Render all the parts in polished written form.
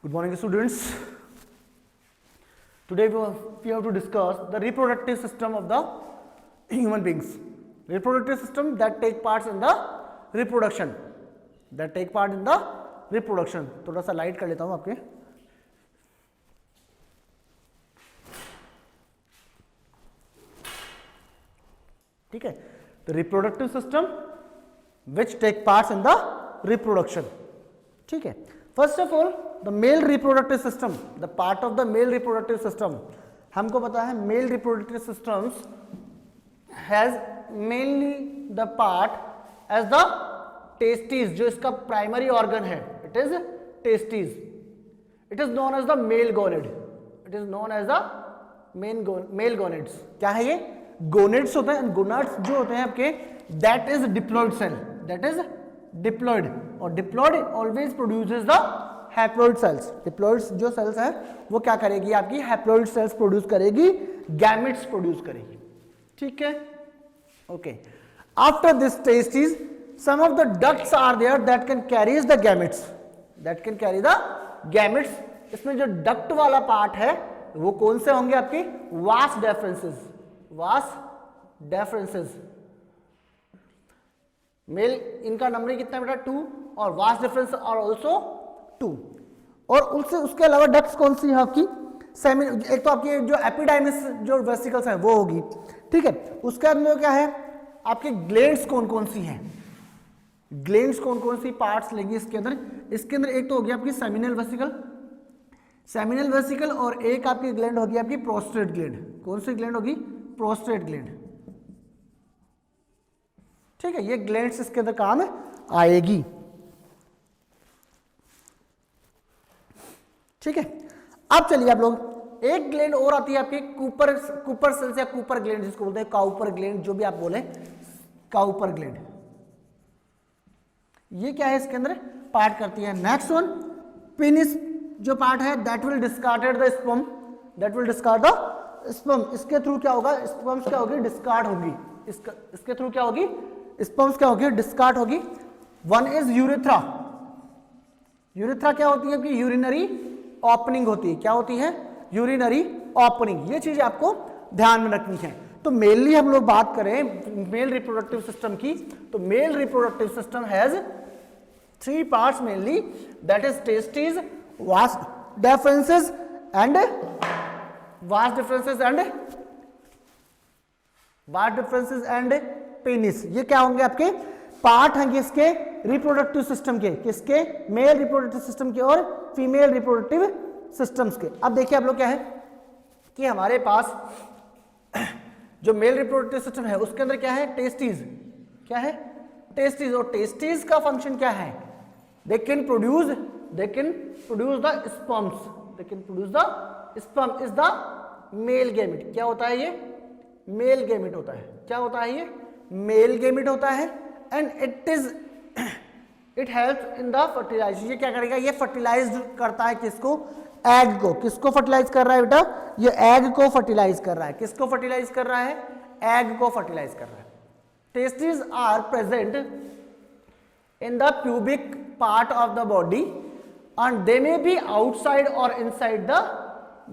Good morning, students. Today we have to discuss the reproductive system of the human beings. Reproductive system that take parts in the reproduction. That take part in the reproduction. थोड़ा सा light कर लेता हूँ आपके. ठीक है. The reproductive system which take parts in the reproduction. ठीक है. First of all, the male reproductive system, the part of the male reproductive system, हमको पता है male reproductive systems has mainly the part as the testes, जो इसका primary organ है, it is testes. It is known as the male gonad. It is known as the male gonads. क्या है ये? Gonads होते हैं, gonads जो होते हैं आपके, that is diploid cell. That is diploid. और diploid always produces the haploid cells. Diploid जो सेल्स है वो क्या करेगी? आपकी हैप्लॉइड सेल्स प्रोड्यूस करेगी, गैमेट्स प्रोड्यूस करेगी. ठीक है. Okay. After this testis some of the ducts are there that can carries the gametes. That can carry the gametes. इसमें जो डक्ट वाला पार्ट है वो कौन से होंगे? आपकी वास डेफरेंसेस. वास डेफरेंसेस. मेल इनका नंबर कितना बेटा? 2. और वास डिफरेंस आर ऑल्सो 2. और उससे उसके अलावा डक्ट्स कौन सी है आपकी? एक तो आपकी जो एपिडाइमिस जो वेसिकल्स है वो होगी. ठीक है. उसके अंदर क्या है? आपके ग्लैंड्स कौन कौन सी हैं? ग्लैंड्स कौन कौन सी पार्ट्स लेंगी इसके अंदर? इसके अंदर एक तो होगी आपकी सेमिनल वेसिकल. Seminal vesicle. और एक आपकी ग्लैंड होगी आपकी प्रोस्टेट ग्लैंड. कौन सी ग्लैंड होगी? Prostate gland. ठीक है. ये ग्लैंड्स इसके अंदर काम आएगी. ठीक है. अब चलिए आप लोग, एक ग्लैंड और आती है आपकी कूपर सेल्स या कूपर ग्लैंड जिसको बोलते हैं, काउपर ग्लैंड, जो भी आप बोले, काउपर ग्लैंड. ये क्या है? इसके अंदर पार्ट करती है. नेक्स्ट वन, पेनिस जो पार्ट है that will discarded the sperm. That will discard the sperm. इसके थ्रू क्या होगा? स्पर्म्स क्या होगी? डिस्कार्ड होगी. इसके थ्रू क्या होगी? स्पर्म्स क्या होगी? डिस्कार्ड होगी. One is urethra. यूरेथ्रा क्या होती है? कि यूरिनरी ओपनिंग होती है. क्या होती है? Urinary opening. ये चीज आपको ध्यान में रखनी है. तो मेनली हम लोग बात करें मेल रिप्रोडक्टिव सिस्टम की, तो mail reproductive system has 3 parts mainly, that is testis, वास डिफरेंसेस एंड पेनिस. ये क्या होंगे? आपके पार्ट हैं किसके? रिप्रोडक्टिव सिस्टम के. किसके? मेल रिप्रोडक्टिव सिस्टम के और फीमेल रिप्रोडक्टिव सिस्टम्स के. अब देखिए आप लोग क्या है कि हमारे पास जो मेल रिप्रोडक्टिव सिस्टम है उसके अंदर क्या है? टेस्टिस. क्या है? टेस्टिस. और टेस्टिस का फंक्शन क्या है? They can produce the sperms. They can produce the sperm is the male gamete. क्या होता है ये? मेल गैमेट होता है. क्या होता है ये? मेल गैमेट होता है. And it helps in the fertilisation. ये क्या करेगा? ये फर्टिलाइज करता है किसको? एग को. किसको फर्टिलाइज कर रहा है बेटा? ये एग को फर्टिलाइज कर रहा है. किसको फर्टिलाइज कर रहा है? एग को फर्टिलाइज कर रहा है. Testis are present in the pubic part of the body and they may be outside or inside the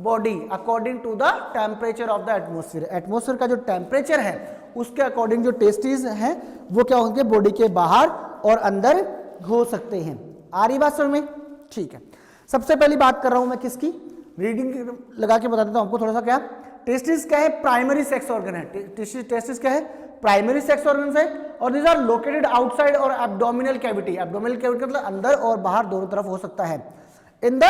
body according to the temperature of the atmosphere. Atmosphere का जो टेम्परेचर है उसके अकॉर्डिंग जो testis हैं वो क्या होंगे? बॉडी के बाहर और अंदर हो सकते हैं. आ रही बात समझ में? ठीक है. सबसे पहली बात कर रहा हूं मैं किसकी? रीडिंग लगा के बता देता हूं आपको थोड़ा सा. क्या टेस्टिस क्या है? प्राइमरी सेक्स ऑर्गन है. टेस्टिस क्या है? प्राइमरी सेक्स ऑर्गन है. और this are located outside or abdominal cavity. Abdominal cavity मतलब अंदर और बाहर दोनों तरफ हो सकता है. In the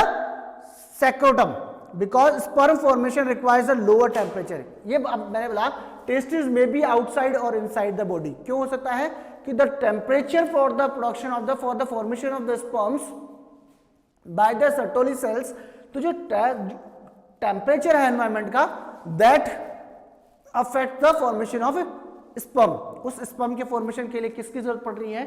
scrotum because sperm formation requires a lower temperature. ये मैंने बोला टेस्टिस में be outside or inside the body. क्यों हो सकता है? कि the temperature for the production of the formation of the sperms by the Sertoli cells. तो जो टेम्परेचर है एनवायरमेंट का that affect the formation of sperm. उस स्पर्म के फॉर्मेशन के लिए किसकी जरूरत पड़ रही है?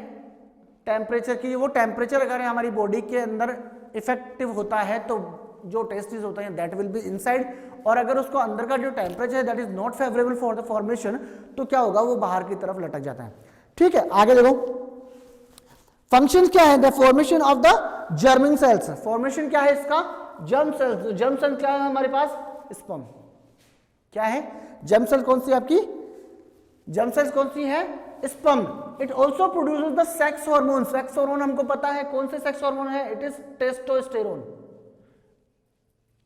टेम्परेचर की. वो टेम्परेचर अगर हमारी बॉडी के अंदर इफेक्टिव होता है तो जो टेस्टिस होते हैं दैट विल बी इनसाइड. और अगर उसको अंदर का जो टेम्परेचर है that is not favourable for the formation, तो क्या होगा? वो बाहर की तरफ लटक जाता है. ठीक है. आगे देखो, फंक्शन क्या है? The formation of the germ cells. Formation क्या है इसका? Germ cells. जर्म सेल क्या है हमारे पास? स्पर्म। क्या है? जर्म सेल कौन सी आपकी? जर्म सेल्स कौन सी है? Sperm. It also produces the sex hormone. Sex hormone हमको पता है कौन से सेक्स हार्मोन है? It is testosterone.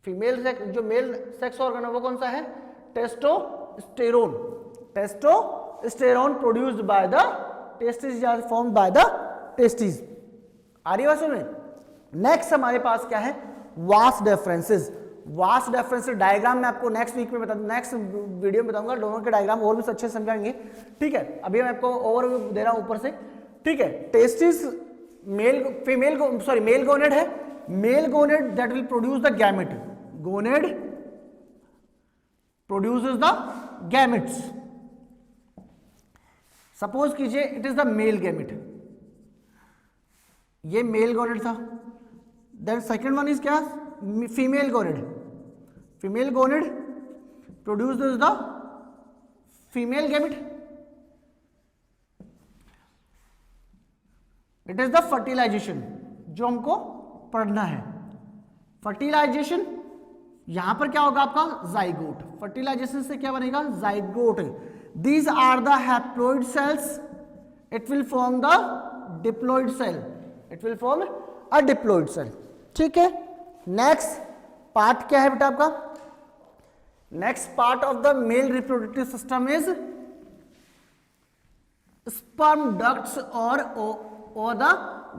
Female sex, जो मेल सेक्स ऑर्गन है वो कौन सा है? Testosterone. Testosterone produced by the testis or formed by the testis. आ रही बात सुन में? नेक्स्ट हमारे पास क्या है? वास डिफरेंसेस। वास डिफरेंसेस डायग्राम मैं आपको नेक्स्ट वीक में बता दूं, नेक्स्ट वीडियो में बताऊंगा। दोनों के डायग्राम और भी अच्छे से समझाएंगे, ठीक है। अभी मैं आपको ओवरव्यू दे रहा हूं ऊपर से, ठीक है। Testis male, female, sorry male gonad है। Male gonad that will produce the gamete. Gonad produces the gametes. Suppose कीजिए it is the male gamete, ये मेल गोनेड था। देन सेकंड वन इज क्या? Female gonad. Female gonad produces the female gamete. It is the fertilization जो हमको पढ़ना है। Fertilisation, यहां पर क्या होगा आपका? जाइगोट। फर्टिलाइजेशन से क्या बनेगा? Zygote. These are the haploid cells. It will form the diploid cell. It will form a diploid cell, ठीक है। नेक्स्ट पार्ट क्या है बेटा आपका? Next part of the male reproductive system is sperm ducts और the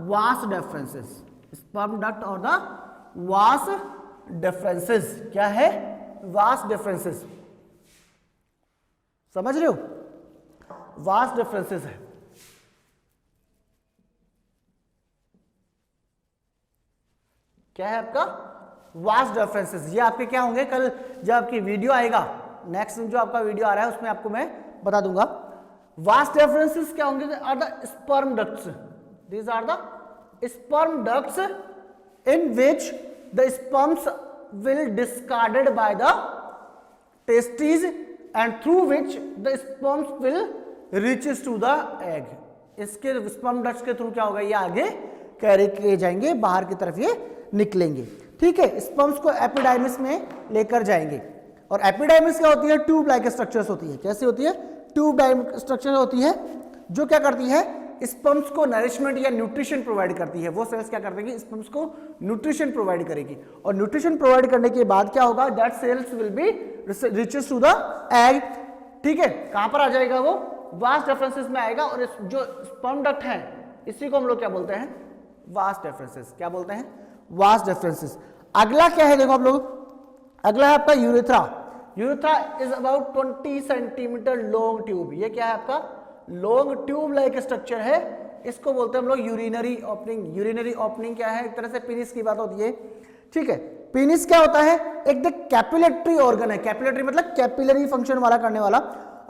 vas deferens. Sperm duct और the vas deferens. क्या है? वास डिफरेंसेस। समझ रहे हो? वास डिफरेंसेस है। क्या है आपका? वास डिफरेंसेस। ये आपके क्या होंगे कल जब आपकी वीडियो आएगा, नेक्स्ट जो आपका वीडियो आ रहा है उसमें आपको मैं बता दूंगा। वास डिफरेंसेस क्या होंगे? Are the sperm ducts. These are the sperm ducts in which the sperms will discarded by the testes and through which the sperms will reaches to the egg। इसके स्पर्म डक्ट्स के through क्या होगा? ये आगे carry किए जाएंगे, बाहर की तरफ ये निकलेंगे, ठीक है। स्पर्म्स को एपिडाइमिस में लेकर जाएंगे। और एपिडाइमिस क्या होती है? ट्यूब लाइक स्ट्रक्चर्स होती है। कैसी होती है? ट्यूब लाइक स्ट्रक्चर होती है, जो क्या करती है? स्पर्म्स को नरिशमेंट या न्यूट्रिशन प्रोवाइड करती है। वो सेल्स क्या करती स्पर्म्स को न्यूट्रिशन प्रोवाइड करेगी। और न्यूट्रिशन प्रोवाइड करने के बाद क्या होगा? That cells will be reaches to the egg, ठीक है। कहां पर आ जाएगा वो? वास डिफरेंसेस में आएगा। और जो स्पर्म डक्ट है इसी को हम लोग क्या बोलते हैं? वास डिफरेंसेस। क्या बोलते हैं? वास डिफरेंसेस। अगला क्या है? देखो आप लोग, अगला है आपका urethra. Urethra is about 20 centimetre long tube. ये क्या है आपका? लॉन्ग ट्यूब लाइक स्ट्रक्चर है। इसको बोलते हैं हम लोग यूरिनरी ओपनिंग। यूरिनरी ओपनिंग क्या है? एक तरह से पेनिस की बात होती है, ठीक है। पेनिस क्या होता है? एक द कैपिलेटरी ऑर्गन है। कैपिलेटरी मतलब कैपिलरी फंक्शन वाला करने वाला।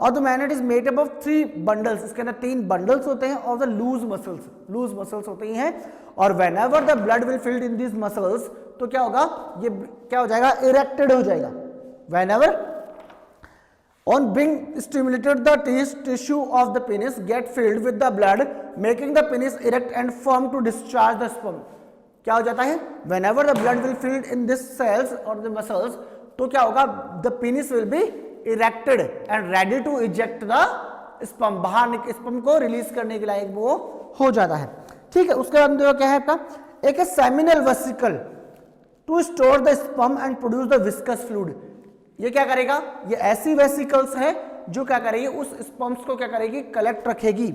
और the magnet is made up of 3 bundles. इसके अंदर 3 बंडल्स होते हैं और the loose muscles. Loose muscles होती हैं। और whenever the blood will filled in this muscles, तो क्या होगा? ये क्या हो जाएगा? इरेक्टेड हो जाएगा। Whenever on being stimulated the tissue of the penis get filled with the blood making the penis erect and firm to discharge the sperm। क्या हो जाता है? whenever the blood will filled in this cells or the muscles, तो क्या होगा? the penis will be erected and ready to eject the sperm। बाहर sperm को release करने के लायक वो हो जाता है, ठीक है। उसके बाद देखो क्या है आपका? एक है seminal vesicle to store the sperm and produce the viscous fluid. ये क्या करेगा? ये ऐसी वेसिकल्स है जो क्या करेगी? उस स्पर्म्स को क्या करेगी? कलेक्ट रखेगी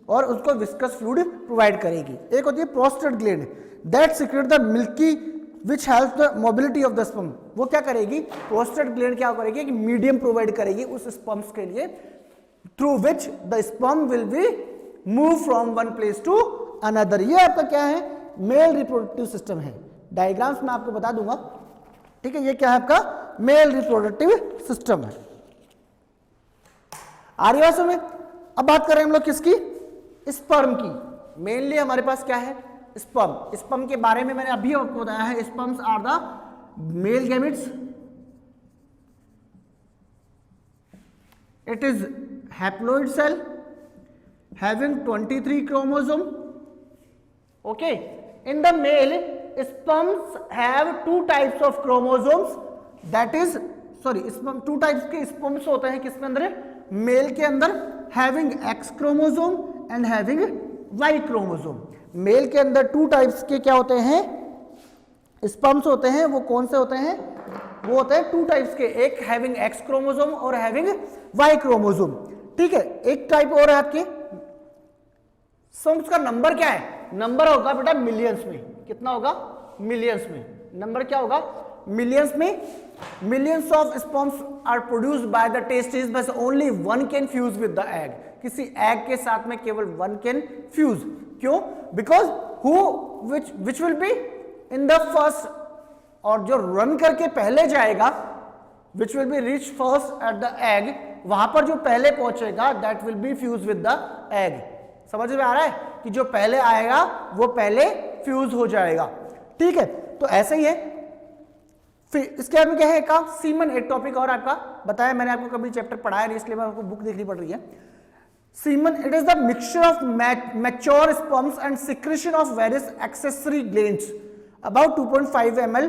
और उसको विस्कस फ्लूइड प्रोवाइड करेगी। एक होती है prostate gland that secret the milky which help the mobility of the sperm. वो क्या करेगी? प्रोस्टेट ग्लैंड क्या करेगी? कि मीडियम प्रोवाइड करेगी उस स्पर्म्स के लिए, through which the sperm will be move from one place to another. ये आपका क्या है? मेल रिप्रोडक्टिव सिस्टम है। डायग्राम्स में आपको बता दूंगा, ठीक है। ये क्या है आपका? मेल रिप्रोडक्टिव सिस्टम है। आर्यवासों में अब बात करें हम लोग किसकी? स्पर्म की। मेनली हमारे पास क्या है? स्पर्म। स्पर्म के बारे में मैंने अभी आपको बताया है। Sperms are the male gametes. It is haploid cell having 23 chromosome okay, in the male sperms have two types of chromosomes, that is sorry two types के स्पर्म्स होते हैं किसमें अंदर, मेल के अंदर, having X chromosome and having Y chromosome. Male के अंदर to types के क्या होते हैं, स्पर्म्स होते हैं, वो कौन से होते हैं, वो होते हैं टू टाइप्स के, एक हैविंग एक्स क्रोमोसोम और हैविंग वाई क्रोमोसोम। ठीक है, एक टाइप और है आपके, उसका नंबर क्या है, नंबर होगा बेटा मिलियंस में, कितना होगा, मिलियंस में, नंबर क्या होगा, मिलियंस में। Millions of sperms are produced by the testis, बस only one can fuse with the egg, किसी एग के साथ में केवल वन कैन फ्यूज, क्यों, because who which will be in the first, और जो रन करके पहले जाएगा, which will be reach first at the egg, वहां पर जो पहले पहुंचेगा that will be fuse with the egg. समझ में आ रहा है कि जो पहले आएगा वो पहले फ्यूज हो जाएगा। ठीक है, तो ऐसे ही है। फिर इसके बाद में क्या है का सीमन, एक टॉपिक और आपका बताया मैंने, आपको कभी चैप्टर पढ़ाया नहीं इसलिए मैं आपको बुक देखनी पड़ रही है। Semen, it is the mixture of mature sperms and secretion of various accessory glands, about 2.5 ml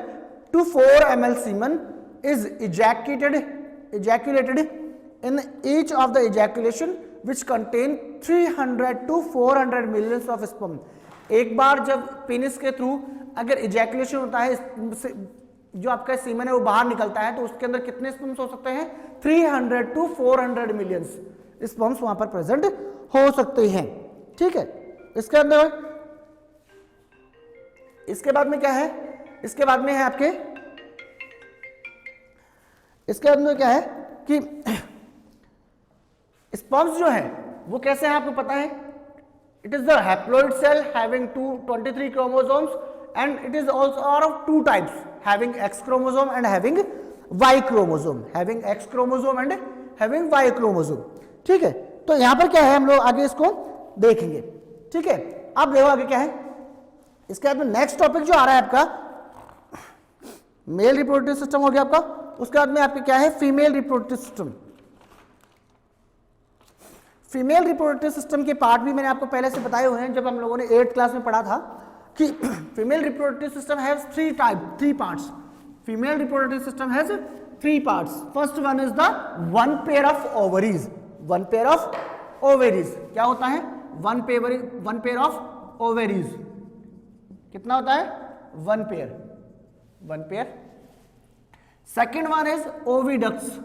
to 4 ml semen is ejaculated in each of the ejaculation which contain 300 to 400 millions of sperm। एक बार जब penis के through अगर ejaculation होता है, जो आपका सीमेन है वो बाहर निकलता है, तो उसके अंदर कितने स्पर्म्स हो सकते हैं, 300 to 400 मिलियंस स्पर्म्स वहां पर प्रेजेंट हो सकते हैं। ठीक है, इसके अंदर इसके बाद में क्या है, इसके बाद में है आपके, इसके बाद में क्या है कि स्पर्म्स जो है वो कैसे है आपको पता है, it is the haploid cell having 23 chromosomes and it is also of two types, having X chromosome and having Y chromosome, having X chromosome and having Y chromosome. ठीक है, तो यहां पर क्या है हम लोग आगे इसको देखेंगे। ठीक है, अब देखो आगे क्या है, इसके बाद में नेक्स्ट टॉपिक जो आ रहा है आपका मेल रिप्रोडक्टिव सिस्टम हो गया आपका, उसके बाद में आपके क्या है female reproductive system. Female reproductive system के पार्ट भी मैंने आपको पहले से बताए हुए हैं, जब हम लोगों ने 8th क्लास में पढ़ा था कि female reproductive system has three parts. Female reproductive system has 3 parts. First one is the one pair of ovaries. One pair of ovaries क्या होता है, वन पेयर ऑफ ओवरीज कितना होता है, one pair. Second one is oviducts.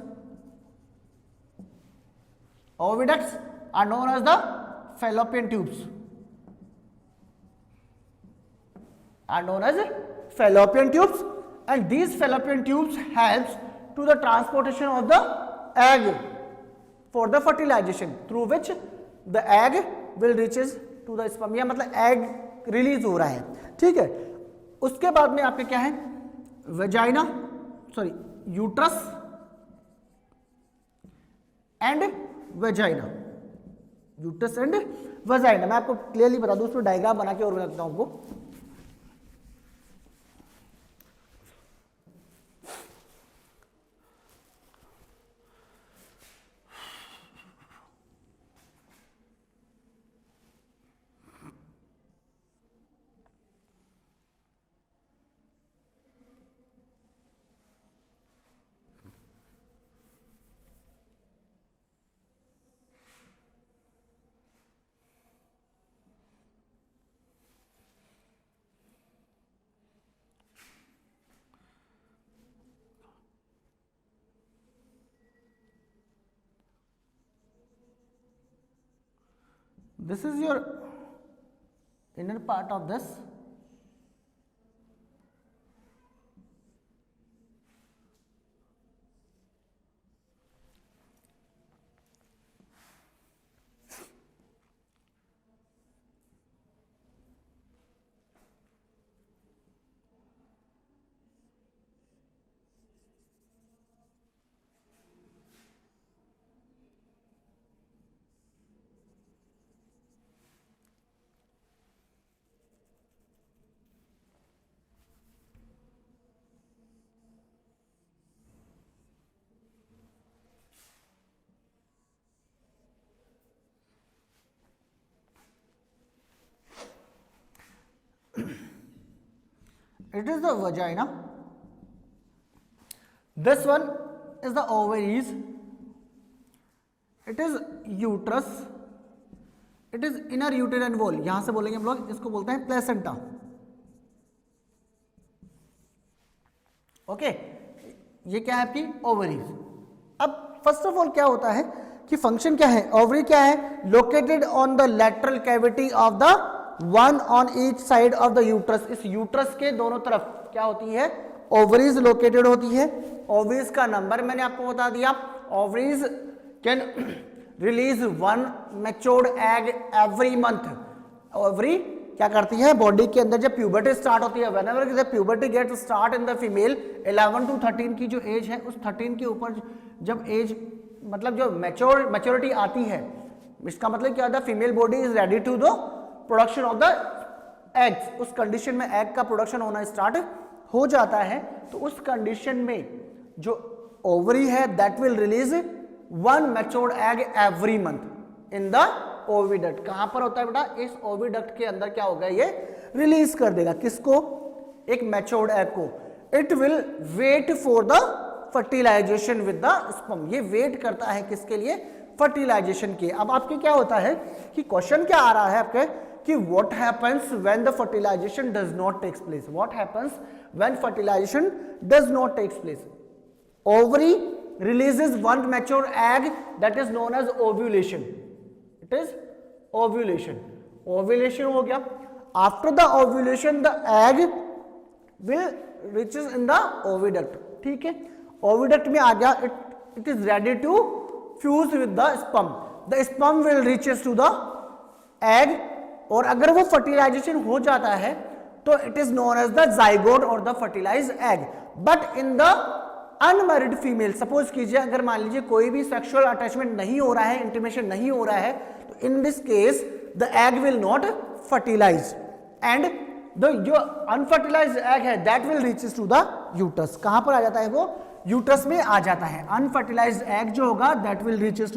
Oviducts are known as the fallopian tubes, and these fallopian tubes helps to the transportation of the egg for the fertilization, through which the egg will reaches to the sperm, या मतलब egg release हो रहा है। ठीक है, उसके बाद में आपके क्या है, uterus and vagina. Uterus and vagina मैं आपको क्लियरली बता दूं, उसमें डायग्राम बना के और बता देता हूं आपको। This is your inner part of this. it is the vagina, this one is the ovaries, it is uterus, it is inner uterine wall, यहां से बोलेंगे हम लोग, इसको बोलते हैं प्लेसेंटा। ओके, ये क्या है आपकी ओवरीज। अब फर्स्ट ऑफ ऑल क्या होता है कि फंक्शन क्या है, ओवरी क्या है, located on the lateral cavity of the one on each side of the uterus, इस यूट्रस के दोनों तरफ क्या होती है, ओवरीज लोकेटेड होती है। ओवरीज का नंबर मैंने आपको बता दिया, ovaries can release one matured egg every month. Ovary क्या करती है, बॉडी के अंदर जब प्यूबर्टी स्टार्ट होती है, whenever the puberty get start in the female 11 to 13 की जो एज है, उस 13 के ऊपर जब एज मतलब जो मैच्योरिटी आती है, इसका मतलब क्या होता है, female body is ready to the production of the eggs, उस कंडीशन में एग का प्रोडक्शन होना स्टार्ट हो जाता है। तो उस कंडीशन में जो ओवरी है that will release one matured egg every month in the oviduct. कहां पर होता है बेटा, इस ओविडक्ट के अंदर क्या होगा, ये रिलीज कर देगा किसको, एक मैच्योर्ड एग को। It will wait for the fertilisation with the sperm, ये वेट करता है किसके लिए, फर्टिलाइजेशन के। अब आपके क्या होता है कि क्वेश्चन क्या आ रहा है आपके कि what happens when the fertilisation does not takes place, what happens when fertilisation does not takes place. Ovary releases one mature egg that is known as ovulation, it is ovulation, ovulation हो गया। After the ovulation the egg will reaches in the oviduct, ठीक है, oviduct में आ गया, it is ready to fuse with the sperm will reaches to the egg, और अगर वो फर्टिलाइजेशन हो जाता है तो it is known as the zygote or the fertilized egg. But in the unmarried female, suppose कीजिए अगर मान लीजिए कोई भी सेक्सुअल अटैचमेंट नहीं हो रहा है, इंटीमेशन नहीं हो रहा है, तो in this case the egg will not fertilise and the जो अनफर्टिलाइज्ड एग है that will reaches to the uterus. कहां पर आ जाता है वो, यूट्रस में आ जाता है। अनफर्टिलाइज्ड एग जो होगा that will reaches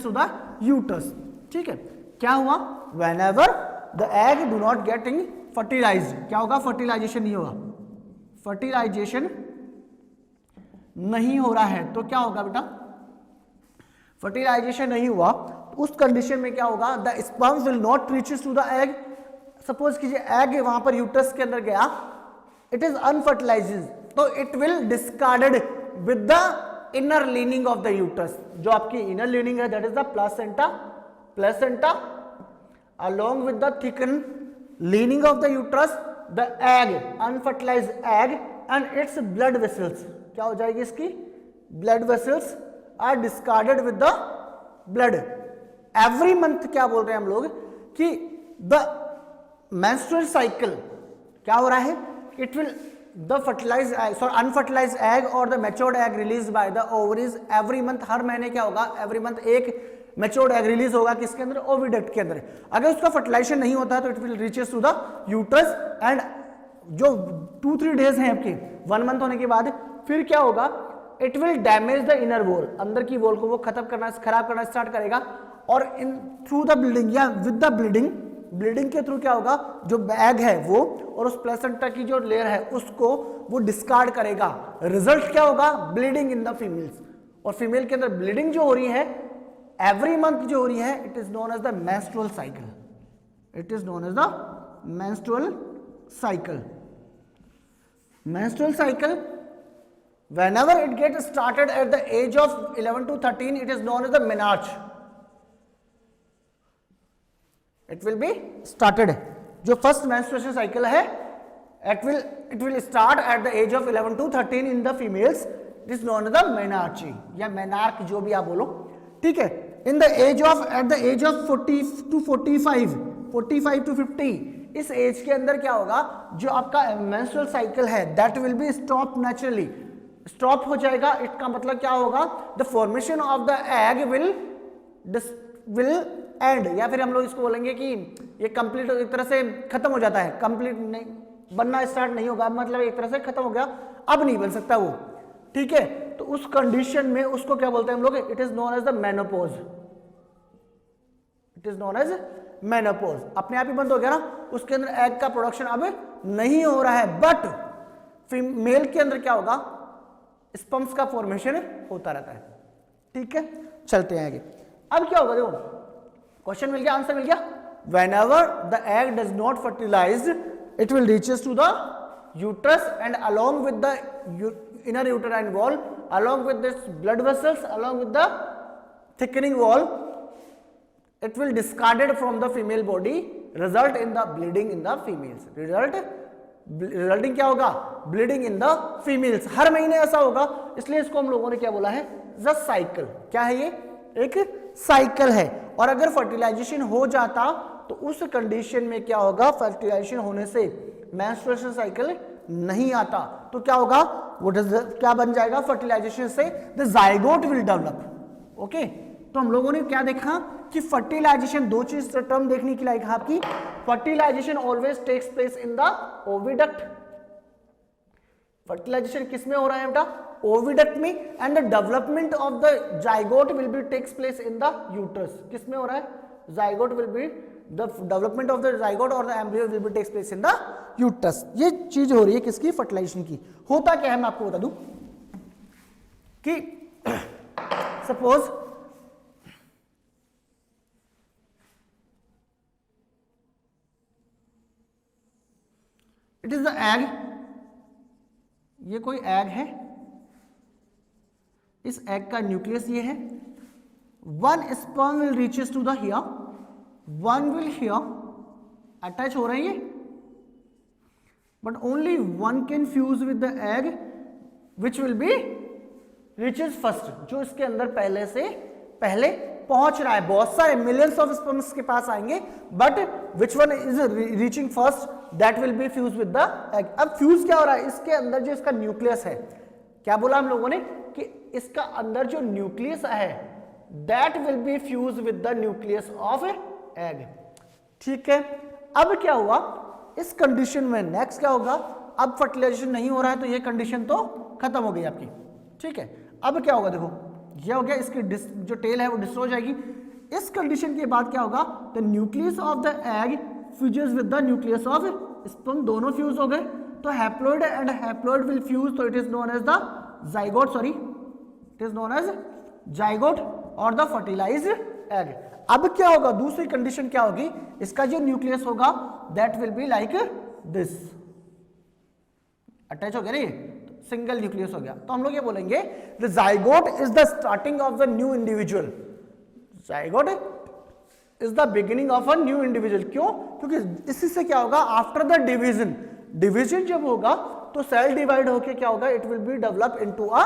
to the uterus, ठीक है। क्या हुआ, whenever the egg do not getting fertilised, क्या होगा, फर्टिलाइजेशन नहीं होगा, फर्टिलाइजेशन नहीं हो रहा है तो क्या होगा बेटा, फर्टिलाइजेशन नहीं हुआ तो उस कंडीशन में क्या होगा, the sperm will not reaches to the egg. Suppose कीजिए एग वहां पर यूट्रस के अंदर गया, इट इज अनफर्टिलाइज्ड, तो it will discarded with the inner lining of the uterus, जो आपकी इनर लीनिंग है that is the placenta along with the thickened lining of the uterus, the egg, unfertilized egg and its blood vessels, क्या हो जाएगी इसकी, blood vessels are discarded with the blood every month। क्या बोल रहे हैं हम लोग कि the menstrual cycle क्या हो रहा है, it will the fertilized egg, sorry unfertilized egg or the matured egg released by the ovaries every month, हर महीने क्या होगा, every month एक मैच्योर्ड एग रिलीज होगा किसके अंदर, ओविडक्ट के अंदर। अगर उसका फर्टिलाइजेशन नहीं होता तो it will reaches to the uterus and जो 2-3 डेज हैं आपके 1 मंथ होने के बाद फिर क्या होगा, it will damage the inner wall, अंदर की वॉल को वो खराब करना स्टार्ट करेगा, और इन थ्रू द ब्लीडिंग या विद द ब्लीडिंग के थ्रू क्या होगा, जो एग है वो और उस प्लेसेंटा की जो लेयर है उसको वो डिस्कार्ड करेगा। रिजल्ट क्या होगा, ब्लीडिंग इन द फीमेल्स, और फीमेल के अंदर ब्लीडिंग जो हो रही है एवरी मंथ जो हो रही है, it is known as the menstrual cycle, it is known as the menstrual cycle. Menstrual cycle whenever it gets started at the age of 11 to 13, it is known as the menarche, it will be started, जो first menstruation cycle है it will start at the age of 11 to 13 in the females, it is known as the menarche या menarche जो भी आप बोलो, ठीक है। In the age of at the age of 45 to 50, इस एज के अंदर क्या होगा, जो आपका मेंस्ट्रुअल साइकिल है that will be stop naturally, stop हो जाएगा। इसका मतलब क्या होगा, the formation of the egg will and, या फिर हम लोग इसको बोलेंगे कि ये कंप्लीट एक तरह से खत्म हो जाता है, कंप्लीट नहीं बनना स्टार्ट नहीं होगा, मतलब एक तरह से खत्म हो गया, अब नहीं बन सकता वो, ठीक है। तो उस कंडीशन में उसको क्या बोलते हैं हम लोग, it is known as the menopause, it is known as menopause. अपने आप ही बंद हो गया ना, उसके अंदर एग का प्रोडक्शन अब नहीं हो रहा है, बट फीमेल के अंदर क्या होगा, स्पर्म्स का फॉर्मेशन होता रहता है। ठीक है, चलते हैं आगे। अब क्या होगा, देखो क्वेश्चन मिल गया, आंसर मिल गया। whenever the egg does not fertilize, it will reaches to the uterus, and along with the inner uterine wall, along with this blood vessels, along with the thickening wall, it will discarded from the female body, result in the bleeding in the females. Resulting क्या होगा, bleeding in the females. हर महीने ऐसा होगा, इसलिए इसको हम लोगों ने क्या बोला है, द साइकिल। क्या है ये, एक साइकिल है। और अगर फर्टिलाइजेशन हो जाता तो उस कंडीशन में क्या होगा, फर्टिलाइजेशन होने से मेंस्ट्रुएशन साइकिल नहीं आता तो क्या होगा, वो क्या बन जाएगा, फर्टिलाइजेशन से the zygote will develop. Okay, तो हम लोगों ने क्या देखा कि फर्टिलाइजेशन, दो चीज टर्म देखने की लायक है आपकी। Fertilization always takes place in the oviduct. Fertilization किस में हो रहा है बेटा, ओविडक्ट में। And the development of the zygote will be takes place in the uterus. किस में हो रहा है, zygote will be, the development of the zygote or the embryo will be takes place in the uterus. ये चीज हो रही है किसकी, फर्टिलाइजेशन की। होता क्या है मैं आपको बता दूं कि suppose it is the egg, ये कोई एग है, इस एग का न्यूक्लियस ये है। One sperm will reaches to the here, one will here, attach हो रहे हैं ये, but only one can fuse with the egg which will be reaches first, जो इसके अंदर पहले से पहले पहुंच रहा है। बहुत सारे मिलियंस ऑफ स्पर्म्स के पास आएंगे, but which one is reaching first, that will be fuse with the egg. अब फ्यूज क्या हो रहा है, इसके अंदर जो इसका न्यूक्लियस है, क्या बोला हम लोगों ने कि इसका अंदर जो न्यूक्लियस है that will be fuse with the nucleus of egg. ठीक है, अब क्या हुआ इस कंडीशन में, नेक्स्ट क्या होगा, अब फर्टिलाइजेशन नहीं हो रहा है तो ये कंडीशन तो खत्म हो गई आपकी। ठीक है, अब क्या होगा, देखो ये हो गया, इसकी जो टेल है वो डिस्ट्रॉय हो जाएगी। इस कंडीशन के बाद क्या होगा, the nucleus of the egg fuses with the nucleus of sperm, दोनों फ्यूज हो गए। तो haploid and haploid will fuse, तो it is known as the zygote, sorry it is known as zygote or the fertilized egg. अब क्या होगा, दूसरी condition क्या होगी, इसका जो न्यूक्लियस होगा that will be like this, attach हो गया नहीं, सिंगल न्यूक्लियस हो गया। तो हम लोग ये बोलेंगे the zygote is the starting of the new individual, zygote is the beginning of a new individual. क्यों, क्योंकि इसी से क्या होगा, आफ्टर द डिवीजन, डिवीजन जब होगा तो सेल डिवाइड होके क्या होगा, it will be develop into a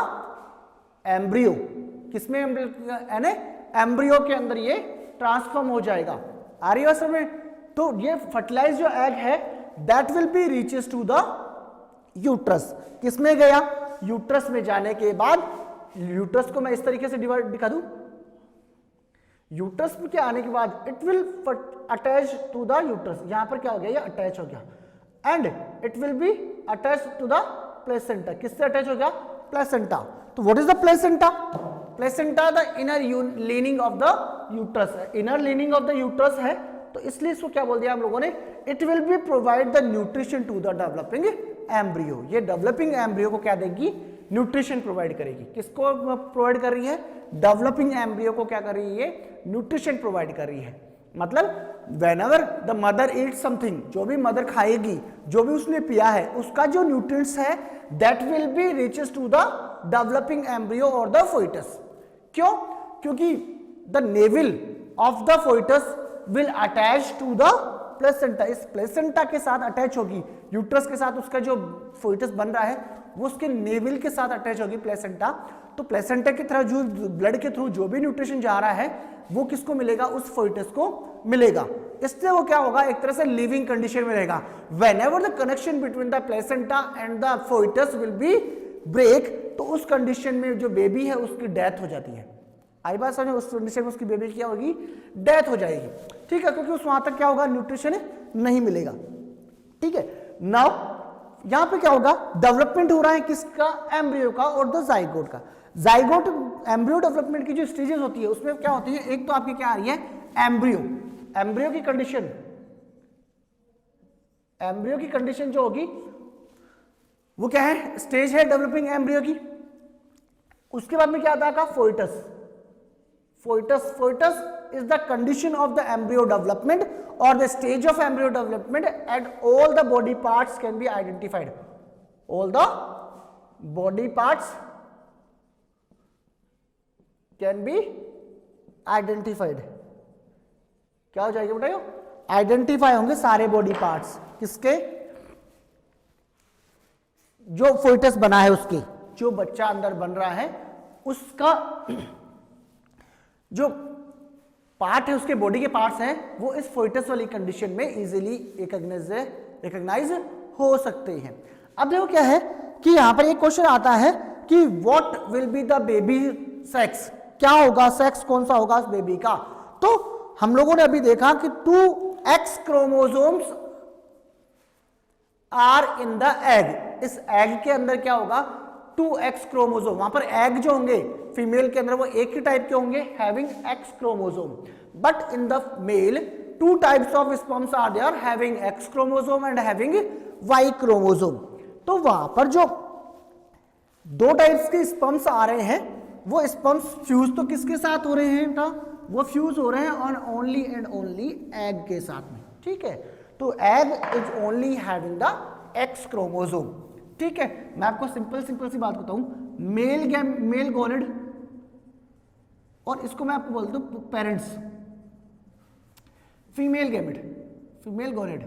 embryo. किसमें, यानी एम्ब्रियो के अंदर ये ट्रांसफॉर्म हो जाएगा। आ रही है समझ। तो ये फर्टिलाइज जो एग है that will be reaches to the uterus. किसमें गया, यूट्रस में जाने के बाद, यूट्रस को मैं इस तरीके से डिवाइड दिखा दूं, यूट्रस में क्या आने के बाद it will attach to the uterus. यहां पर क्या हो गया, ये अटैच हो गया, and it will be attach to the placenta. किससे अटैच हो गया, प्लेसेंटा। तो what is the placenta, placenta the inner lining of the uterus है, inner lining of the uterus है, तो इसलिए इसको क्या बोल दिया हम लोगों ने, it will be provide the nutrition to the developing embryo. ये डेवलपिंग एम्ब्रियो को क्या देगी, न्यूट्रिशन प्रोवाइड करेगी। किसको प्रोवाइड कर रही है, डेवलपिंग एम्ब्रियो को क्या कर रही है, न्यूट्रिशन प्रोवाइड कर रही है। मतलब whenever the mother eat something, जो भी मदर खाएगी, जो भी उसने पिया है, उसका जो न्यूट्रिएंट्स है that will be reaches to the developing embryo और द फोइटस। क्यों, क्योंकि the navel of the foetus will attach to the placenta. इस प्लेसेंटा के साथ अटैच होगी, यूट्रस के साथ उसका जो फोइटस बन रहा है वो उसके नेविल के साथ अटैच होगी प्लेसेंटा। तो प्लेसेंटा के थ्रू, जो ब्लड के थ्रू जो भी न्यूट्रिशन जा रहा है वो किसको मिलेगा, उस फोइटस को मिलेगा। इससे वो क्या होगा, एक तरह से लिविंग कंडीशन में रहेगा। Whenever the connection between the placenta and the foetus will be break, तो उस कंडीशन में जो बेबी है उसकी डेथ हो जाती है। आई बात समझ, उस कंडीशन में उसकी बेबी क्या होगी, डेथ हो जाएगी। ठीक है, क्योंकि उस वहां तक क्या होगा, न्यूट्रिशन नहीं मिलेगा। ठीक है, नाउ यहां पे क्या होगा, डेवलपमेंट हो रहा है किसका, एम्ब्रियो का और द जाइगोट का। जाइगोट एम्ब्रियो डेवलपमेंट की जो स्टेजेस होती है उसमें क्या होती है, एक तो आपकी क्या आ रही है, एम्ब्रियो, एम्ब्रियो की कंडीशन, एम्ब्रियो की कंडीशन जो होगी वो क्या है, स्टेज है डेवलपिंग एम्ब्रियो की। उसके बाद में क्या आता है, foetus. Foetus is the condition of the embryo development or the stage of embryo development and all the body parts can be identified. All the body parts can be identified. क्या हो जाएगा बेटा, आइडेंटिफाई होंगे सारे body parts किसके, जो foetus बना है उसके, जो बच्चा अंदर बन रहा है उसका जो पार्ट है, उसके बॉडी के पार्ट्स हैं, वो इस फोइटस वाली कंडीशन में इजीली रिकॉग्नाइज हो सकते हैं। अब देखो क्या है कि यहां पर एक क्वेश्चन आता है कि what will be the baby sex, क्या होगा सेक्स, कौन सा होगा बेबी का। तो हम लोगों ने अभी देखा कि 2X chromosomes are in the egg. इस एग के अंदर क्या होगा, 2X क्रोमोसोम, वहां पर एग जो होंगे फीमेल के अंदर वो एक ही टाइप के होंगे, having X chromosome. But in the male 2 types of sperms are there, having X chromosome and having Y chromosome. तो वहां पर जो 2 टाइप्स के स्पर्म्स आ रहे हैं, वो स्पर्म्स फ्यूज तो किसके साथ हो रहे हैं बेटा, वो फ्यूज हो रहे हैं on only and only egg के साथ में, ठीक है। तो egg is only having the X chromosome, ठीक है। मैं आपको सिंपल सी बात बताऊं, मेल गोनेड और इसको मैं आपको बोलता हूं पेरेंट्स, फीमेल गोनेड,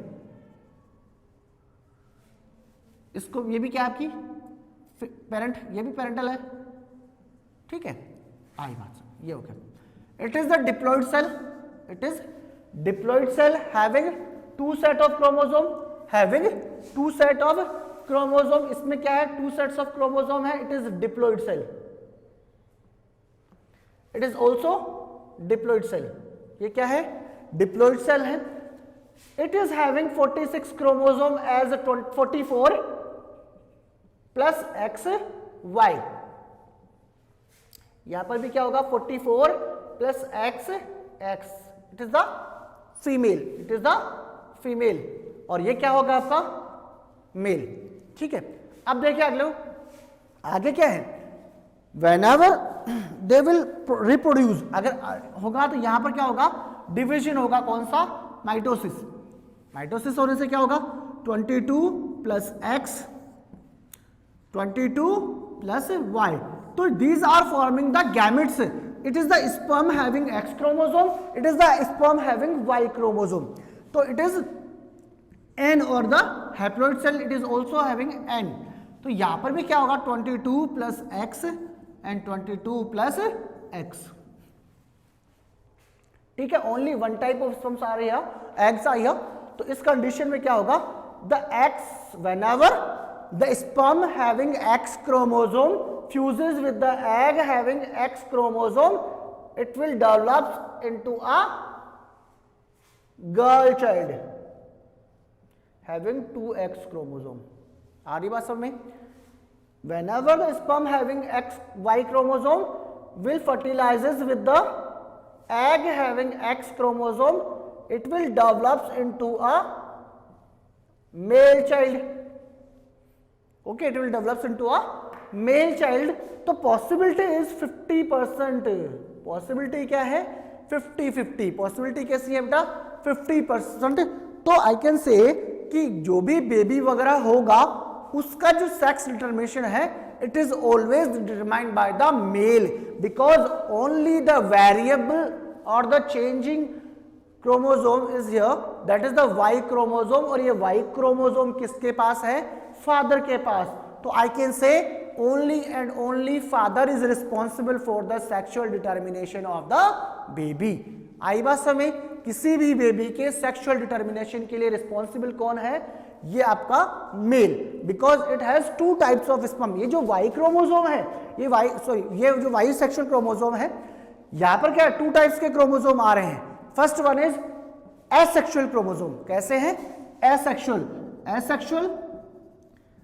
इसको ये भी क्या आपकी पेरेंट, ये भी पेरेंटल है, ठीक है। आई बात ये हो गया। It is the diploid cell, it is diploid cell having 2 set of chromosome, having 2 set of chromosome. इसमें क्या है, 2 सेट्स ऑफ क्रोमोसोम है, it is diploid cell, it is also diploid cell. ये क्या है, डिप्लॉइड सेल है। It is having 46 chromosome as 44 plus XY। यहां पर भी क्या होगा, 44 plus X, it is the female, it is the female, और ये क्या होगा आपका मेल, ठीक है। अब देखिए आगे क्या है, whenever they will reproduce, अगर होगा तो यहां पर क्या होगा, डिविजन होगा, कौन सा, माइटोसिस। माइटोसिस होने से क्या होगा, 22 प्लस X, 22 प्लस Y। तो these are forming the gametes. It is the sperm having X chromosome, it is the sperm having Y chromosome. तो it is N, और the haploid cell it is also having N। तो यहां पर भी क्या होगा, 22 plus X and 22 plus X, ठीक है। ओनली 1 टाइप ऑफ स्पर्म्स आ रही है, एग्स आई है। तो इस कंडीशन में क्या होगा, the X, whenever the sperm having X chromosome fuses with the egg having X chromosome, it will develop into a girl child having 2X chromosome। आ रही बात सब में, whenever the sperm having XY chromosome will fertilizes with the egg having X chromosome, it will develops into a male child, okay, it will develops into a male child। तो possibility is 50%, possibility क्या है, 50-50, possibility कैसी है बेटा, 50%। तो I can से कि जो भी बेबी वगैरह होगा उसका जो सेक्स डिटरमिनेशन है, it is always determined by the male, because only the variable or the changing chromosome is here, that is the Y chromosome, और ये Y क्रोमोसोम किसके पास है, फादर के पास। तो I can say only and only father is responsible for the sexual determination of the baby. आई बात समझ, किसी भी बेबी के सेक्सुअल डिटर्मिनेशन के लिए रिस्पॉन्सिबल कौन है, ये आपका male, because it has 2 types of sperm. ये जो Y क्रोमोसोम है, ये ये जो Y सेक्सुअल क्रोमोसोम है, यहां पर क्या है, 2 टाइप्स के क्रोमोसोम आ रहे हैं। First one is asexual chromosome. कैसे हैं, asexual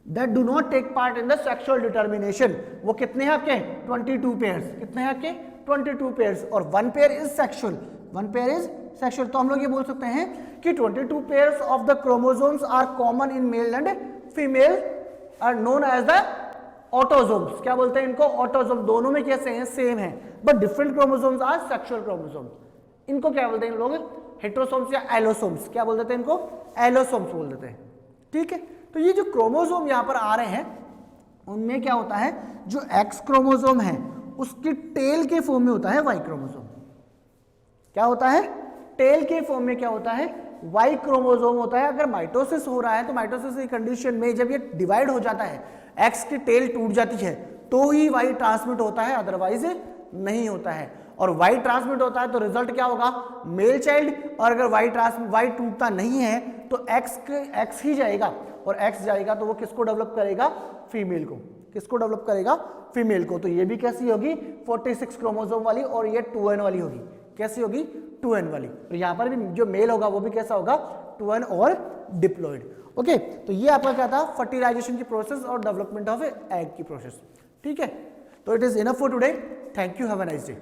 that do not take part in the sexual determination। वो कितने हैं आपके, 22 पेयर्स, कितने हैं आपके, 22 पेयर्स, और 1 pair is sexual, 1 pair is sexual. तो हम लोग ये बोल सकते हैं कि 22 pairs of the chromosomes are common in male and female are known as the autosomes. क्या बोलते हैं इनको? ऑटोसोम। दोनों में कैसे हैं? सेम है, but different chromosomes are sexual chromosomes. इनको क्या बोलते हैं इन लोग? हेट्रोसोम्स या एलोसोम्स। क्या बोल देते हैं इनको? एलोसोम्स बोल देते हैं। ठीक है, तो ये जो क्रोमोसोम यहां पर आ रहे हैं उनमें क्या होता है, जो एक्स क्रोमोसोम है उसकी टेल के फॉर्म में होता है वाई क्रोमोसोम। क्या होता है? टेल के फॉर्म में क्या होता है? वाई क्रोमोसोम होता है। अगर माइटोसिस हो रहा है तो माइटोसिस की कंडीशन में जब ये डिवाइड हो जाता है, एक्स की टेल टूट जाती है, तो ही वाई ट्रांसमिट होता है, अदरवाइज नहीं होता है। और वाई ट्रांसमिट होता है तो रिजल्ट क्या होगा? Male child. और अगर वाई टूटता नहीं है तो एक्स ही जाएगा, और एक्स जाएगा तो वो किसको डेवलप करेगा? फीमेल को। किसको डेवलप करेगा? फीमेल को। तो ये भी कैसी होगी? 46 क्रोमोसोम वाली, और ये 2n वाली होगी। कैसी होगी? 2n वाली। और यहां पर भी जो मेल होगा वो भी कैसा होगा? 2n और डिप्लॉइड। ओके, तो ये आपका क्या था? फर्टिलाइजेशन की प्रोसेस और डेवलपमेंट ऑफ एग की प्रोसेस। ठीक है, तो it is enough for today. Thank you, have a nice day.